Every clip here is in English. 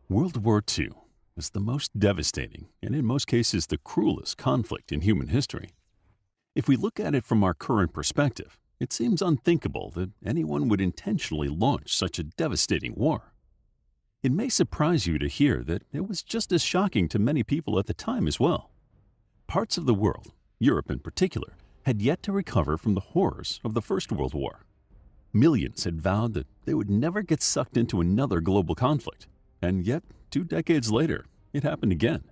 World War II was the most devastating and in most cases the cruelest conflict in human history. If we look at it from our current perspective, it seems unthinkable that anyone would intentionally launch such a devastating war. It may surprise you to hear that it was just as shocking to many people at the time as well. Parts of the world, Europe in particular, had yet to recover from the horrors of the First World War. Millions had vowed that they would never get sucked into another global conflict, and yet 2 decades later, it happened again.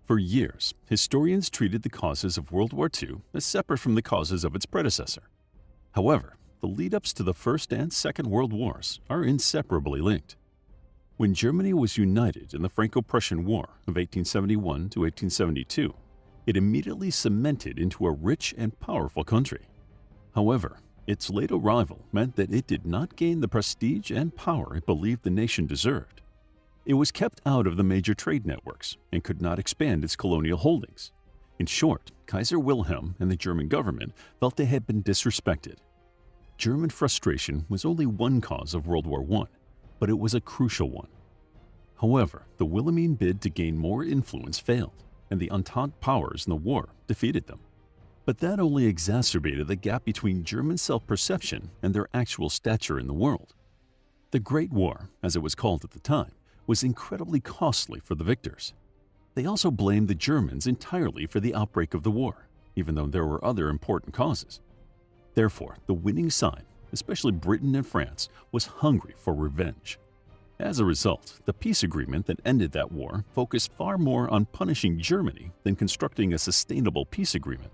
For years, historians treated the causes of World War II as separate from the causes of its predecessor. However, the lead-ups to the First and Second World Wars are inseparably linked. When Germany was united in the Franco-Prussian War of 1871 to 1872, it immediately cemented into a rich and powerful country. However, its late arrival meant that it did not gain the prestige and power it believed the nation deserved. It was kept out of the major trade networks and could not expand its colonial holdings. In short, Kaiser Wilhelm and the German government felt they had been disrespected. German frustration was only one cause of World War I, but it was a crucial one. However, the Wilhelmine bid to gain more influence failed, and the Entente powers in the war defeated them. But that only exacerbated the gap between German self-perception and their actual stature in the world. The Great War, as it was called at the time, was incredibly costly for the victors. They also blamed the Germans entirely for the outbreak of the war, even though there were other important causes. Therefore, the winning side, especially Britain and France, was hungry for revenge. As a result, the peace agreement that ended that war focused far more on punishing Germany than constructing a sustainable peace agreement.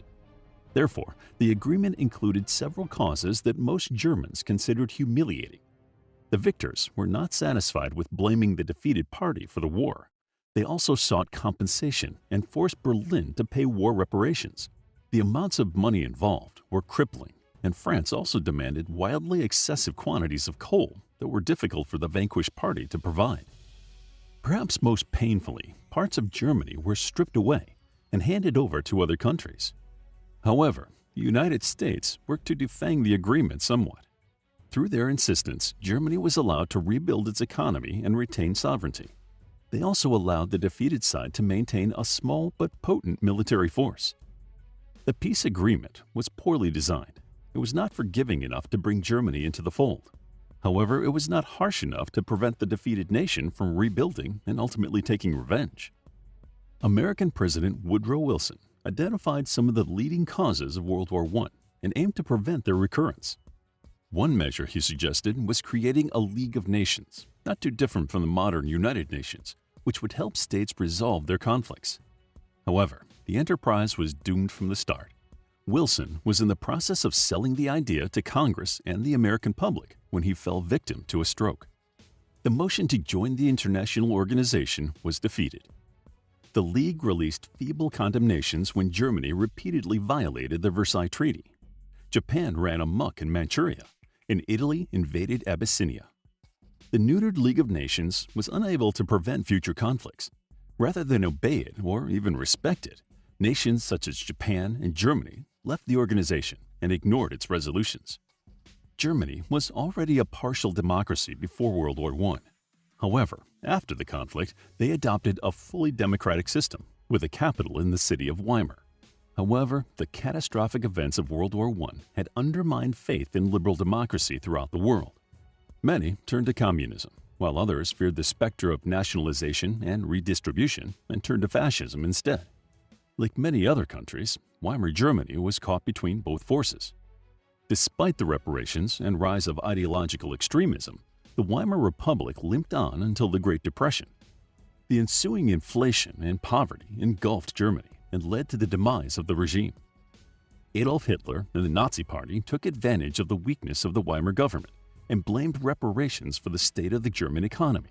Therefore, the agreement included several causes that most Germans considered humiliating. The victors were not satisfied with blaming the defeated party for the war. They also sought compensation and forced Berlin to pay war reparations. The amounts of money involved were crippling, and France also demanded wildly excessive quantities of coal that were difficult for the vanquished party to provide. Perhaps most painfully, parts of Germany were stripped away and handed over to other countries. However, the United States worked to defang the agreement somewhat. Through their insistence, Germany was allowed to rebuild its economy and retain sovereignty. They also allowed the defeated side to maintain a small but potent military force. The peace agreement was poorly designed. It was not forgiving enough to bring Germany into the fold. However, it was not harsh enough to prevent the defeated nation from rebuilding and ultimately taking revenge. American President Woodrow Wilson identified some of the leading causes of World War I and aimed to prevent their recurrence. One measure he suggested was creating a League of Nations, not too different from the modern United Nations, which would help states resolve their conflicts. However, the enterprise was doomed from the start. Wilson was in the process of selling the idea to Congress and the American public when he fell victim to a stroke. The motion to join the international organization was defeated. The League released feeble condemnations when Germany repeatedly violated the Versailles Treaty. Japan ran amok in Manchuria, and Italy invaded Abyssinia. The neutered League of Nations was unable to prevent future conflicts. Rather than obey it or even respect it, nations such as Japan and Germany left the organization and ignored its resolutions. Germany was already a partial democracy before World War I. However, after the conflict, they adopted a fully democratic system with a capital in the city of Weimar. However, the catastrophic events of World War I had undermined faith in liberal democracy throughout the world. Many turned to communism, while others feared the specter of nationalization and redistribution and turned to fascism instead. Like many other countries, Weimar Germany was caught between both forces. Despite the reparations and rise of ideological extremism, the Weimar Republic limped on until the Great Depression. The ensuing inflation and poverty engulfed Germany and led to the demise of the regime. Adolf Hitler and the Nazi Party took advantage of the weakness of the Weimar government and blamed reparations for the state of the German economy.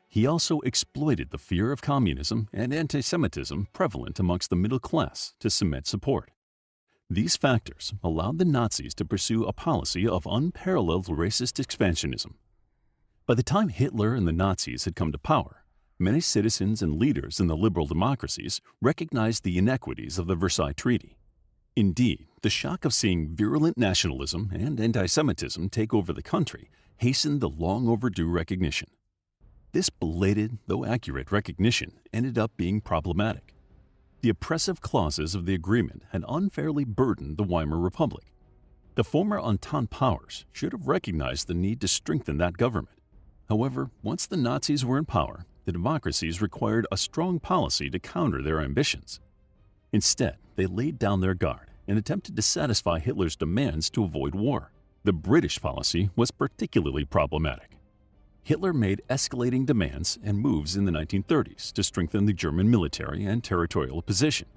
He also exploited the fear of communism and anti-Semitism prevalent amongst the middle class to cement support. These factors allowed the Nazis to pursue a policy of unparalleled racist expansionism. By the time Hitler and the Nazis had come to power, many citizens and leaders in the liberal democracies recognized the inequities of the Versailles Treaty. Indeed, the shock of seeing virulent nationalism and anti-Semitism take over the country hastened the long overdue recognition. This belated, though accurate, recognition ended up being problematic. The oppressive clauses of the agreement had unfairly burdened the Weimar Republic. The former Entente powers should have recognized the need to strengthen that government. However, once the Nazis were in power, the democracies required a strong policy to counter their ambitions. Instead, they laid down their guard and attempted to satisfy Hitler's demands to avoid war. The British policy was particularly problematic. Hitler made escalating demands and moves in the 1930s to strengthen the German military and territorial position.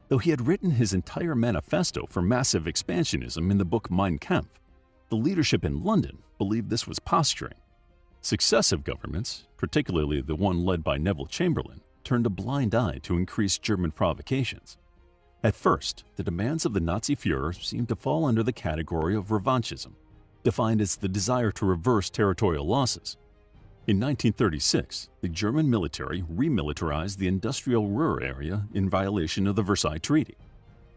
Though he had written his entire manifesto for massive expansionism in the book Mein Kampf, the leadership in London believed this was posturing. Successive governments, particularly the one led by Neville Chamberlain, turned a blind eye to increased German provocations. At first, the demands of the Nazi Führer seemed to fall under the category of revanchism, defined as the desire to reverse territorial losses. In 1936, the German military remilitarized the industrial Ruhr area in violation of the Versailles Treaty.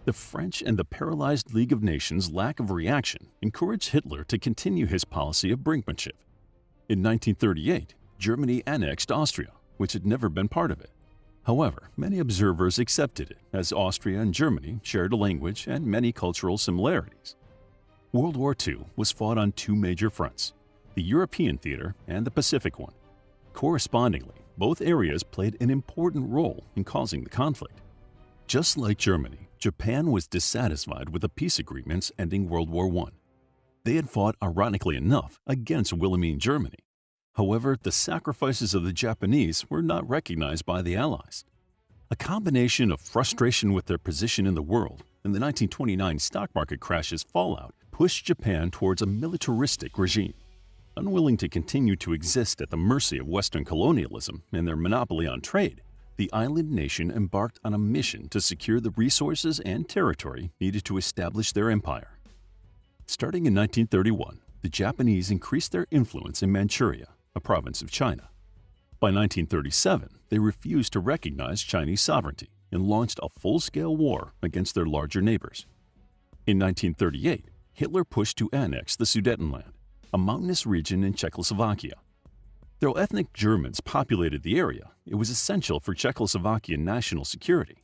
The French and the paralyzed League of Nations' lack of reaction encouraged Hitler to continue his policy of brinkmanship. In 1938, Germany annexed Austria, which had never been part of it. However, many observers accepted it, as Austria and Germany shared a language and many cultural similarities. World War II was fought on two major fronts, the European theater and the Pacific one. Correspondingly, both areas played an important role in causing the conflict. Just like Germany, Japan was dissatisfied with the peace agreements ending World War I. They had fought, ironically enough, against Wilhelmine Germany. However, the sacrifices of the Japanese were not recognized by the Allies. A combination of frustration with their position in the world and the 1929 stock market crash's fallout pushed Japan towards a militaristic regime. Unwilling to continue to exist at the mercy of Western colonialism and their monopoly on trade, the island nation embarked on a mission to secure the resources and territory needed to establish their empire. Starting in 1931, the Japanese increased their influence in Manchuria, a province of China. By 1937, they refused to recognize Chinese sovereignty and launched a full-scale war against their larger neighbors. In 1938, Hitler pushed to annex the Sudetenland, a mountainous region in Czechoslovakia. Though ethnic Germans populated the area, it was essential for Czechoslovakian national security.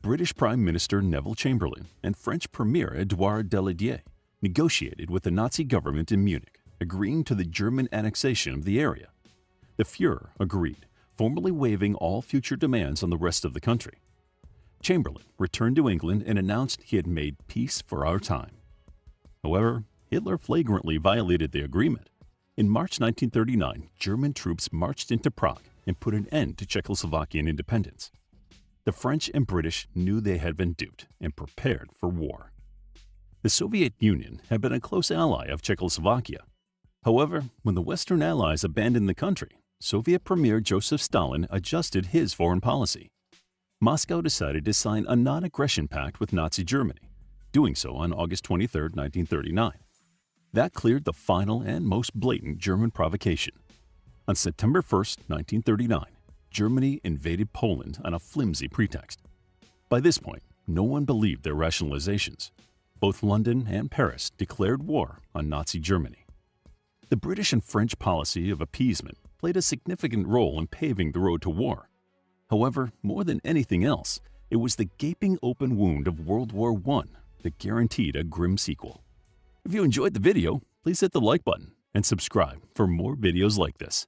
British Prime Minister Neville Chamberlain and French Premier Édouard Daladier negotiated with the Nazi government in Munich, agreeing to the German annexation of the area. The Führer agreed, formally waiving all future demands on the rest of the country. Chamberlain returned to England and announced he had made peace for our time. However, Hitler flagrantly violated the agreement. In March 1939, German troops marched into Prague and put an end to Czechoslovakian independence. The French and British knew they had been duped and prepared for war. The Soviet Union had been a close ally of Czechoslovakia. However, when the Western Allies abandoned the country, Soviet Premier Joseph Stalin adjusted his foreign policy. Moscow decided to sign a non-aggression pact with Nazi Germany, doing so on August 23, 1939. That cleared the final and most blatant German provocation. On September 1, 1939, Germany invaded Poland on a flimsy pretext. By this point, no one believed their rationalizations. Both London and Paris declared war on Nazi Germany. The British and French policy of appeasement played a significant role in paving the road to war. However, more than anything else, it was the gaping open wound of World War I that guaranteed a grim sequel. If you enjoyed the video, please hit the like button and subscribe for more videos like this.